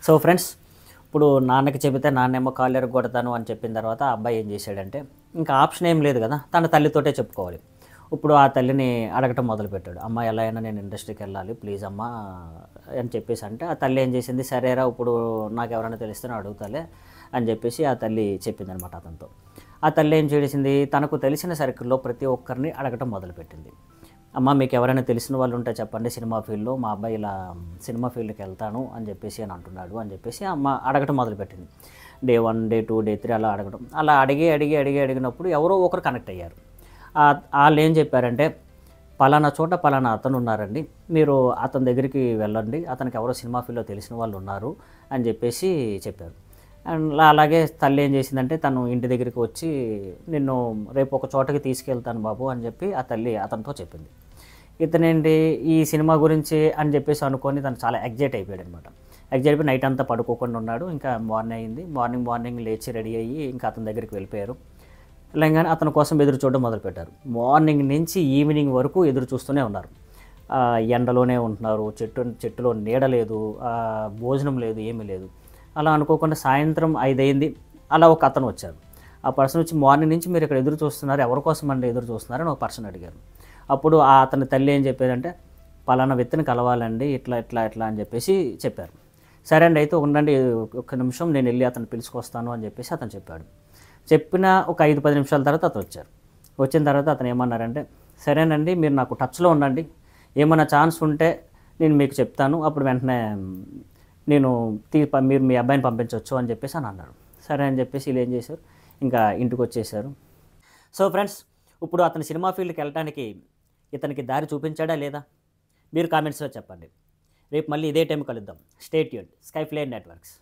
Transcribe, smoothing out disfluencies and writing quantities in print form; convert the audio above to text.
So friends, ఇప్పుడు నాన్నకి చెబితే నాన్నేమో కాళ్ళు ఇరగ్గొడతాను అని చెప్పిన తర్వాత ఆ అబ్బాయి ఏం చేశాడంటే, ఇంకా ఆప్షన్ ఏం లేదు కదా, తన తల్లితోటే చెప్పుకోవాలి. ఇప్పుడు ఆ తల్లిని అడగటం మొదలుపెట్టాడు. అమ్మ ఎలా అయినా నేను ఇండస్ట్రీకి వెళ్ళాలి ప్లీజ్ అమ్మా అని చెప్పేసి అంటే, ఆ తల్లి ఏం చేసింది, సరేరా ఇప్పుడు నాకు ఎవరైనా తెలిస్తే నేను అడుగుతాలే అని చెప్పేసి ఆ తల్లి చెప్పిందనమాట అతనితో. ఆ తల్లి ఏం చేసింది, తనకు తెలిసిన సర్కిల్లో ప్రతి ఒక్కరిని అడగటం మొదలుపెట్టింది. అమ్మ మీకు ఎవరైనా తెలిసిన వాళ్ళు ఉంటే చెప్పండి, సినిమా ఫీల్డ్లో మా అబ్బాయి ఇలా సినిమా ఫీల్డ్కి వెళ్తాను అని చెప్పేసి అని అంటున్నాడు అని చెప్పేసి అమ్మ అడగటం మొదలుపెట్టింది. డే 1, డే 2, డే 3 అలా అడగడం. అలా అడిగినప్పుడు ఎవరో ఒకరు కనెక్ట్ అయ్యారు. వాళ్ళు ఏం చెప్పారంటే, పలానా చోట పలానా అతను ఉన్నారండి, మీరు అతని దగ్గరికి వెళ్ళండి, అతనికి ఎవరో సినిమా ఫీల్డ్లో తెలిసిన వాళ్ళు ఉన్నారు అని చెప్పేసి చెప్పారు. అండ్ అలాగే తల్లి ఏం చేసిందంటే, తను ఇంటి దగ్గరికి వచ్చి నిన్ను రేపు ఒక చోటకి తీసుకెళ్తాను బాబు అని చెప్పి ఆ తల్లి అతనితో చెప్పింది. ఇతనేంటి ఈ సినిమా గురించి అని చెప్పేసి అనుకొని తను చాలా ఎగ్జైట్ అయిపోయాడు అనమాట. ఎగ్జైట్ అయిపోయి నైట్ అంతా పడుకోకుండా ఉన్నాడు. ఇంకా మార్నింగ్ అయింది. మార్నింగ్ లేచి రెడీ అయ్యి ఇంకా అతని దగ్గరికి వెళ్ళిపోయారు. వెళ్ళంగానే అతని కోసం ఎదురు చూడడం మొదలుపెట్టారు. మార్నింగ్ నుంచి ఈవినింగ్ వరకు ఎదురు చూస్తూనే ఉన్నారు. ఎండలోనే ఉంటున్నారు, చెట్టులో నీడ లేదు, భోజనం లేదు, ఏమీ లేదు. అలా అనుకోకుండా సాయంత్రం 5 అయింది. అలా ఒక అతను వచ్చారు. ఆ పర్సన్ వచ్చి, మార్నింగ్ నుంచి మీరు ఇక్కడ ఎదురు చూస్తున్నారు, ఎవరి కోసం అండి ఎదురు చూస్తున్నారని ఒక పర్సన్ అడిగారు. అప్పుడు అతని తల్లి ఏం చెప్పారంటే, పలానా వ్యక్తిని కలవాలండి, ఇట్లా అని చెప్పేసి చెప్పారు. సరే అండి, అయితే ఉండండి ఒక్క నిమిషం, నేను వెళ్ళి అతను పిలుచుకొస్తాను అని చెప్పేసి అతను చెప్పాడు. చెప్పిన ఒక 5-10 నిమిషాల తర్వాత అతను వచ్చారు. వచ్చిన తర్వాత అతను ఏమన్నారంటే, సరేనండి మీరు నాకు టచ్లో ఉండండి, ఏమైనా ఛాన్స్ ఉంటే నేను మీకు చెప్తాను, అప్పుడు వెంటనే నేను మీరు మీ అబ్బాయిని పంపించవచ్చు అని చెప్పేసి అని అన్నారు. సరే అని చెప్పేసి వీళ్ళు ఏం చేశారు, ఇంకా ఇంటికి వచ్చేసారు. సో ఫ్రెండ్స్, ఇప్పుడు అతని సినిమా ఫీల్డ్కి వెళ్ళడానికి ఇతనికి దారి చూపించాడా లేదా, మీరు కామెంట్స్లో చెప్పండి. రేపు మళ్ళీ ఇదే టైం కలుద్దాం. Stay tuned. Sky fly networks.